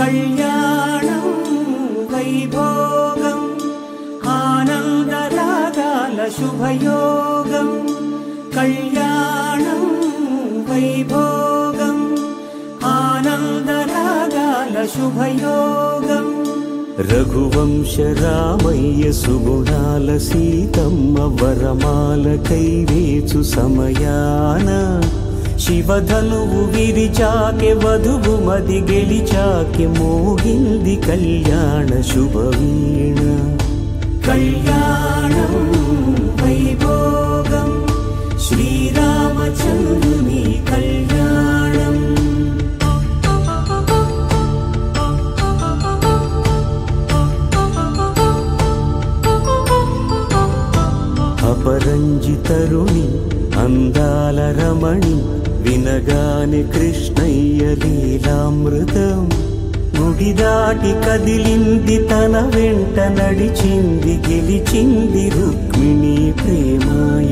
కళ్యాణం వైభోగం ఆనందరాగాల శుభయోగం కళ్యాణం వైభోగం ఆనందరాగాల శుభయోగం రఘువంశ రామయ్య సుగుణాల సీతమ్మ వరమాల కైవేచు సమయాన శివధనువు విరిచాకె వధువు మది గెలిచాకె మోగింది కళ్యాణ శుభవీణ కళ్యాణం వైభోగం శ్రీరామచంద్రుని కళ్యాణం అపరంజి తరుణి అందాల రమణి వినగానే కృష్ణయ్య లీలామృతం గుడి దాటి కదిలింది తన వెంట నడిచింది గెలిచింది రుక్మిణి ప్రేమాయ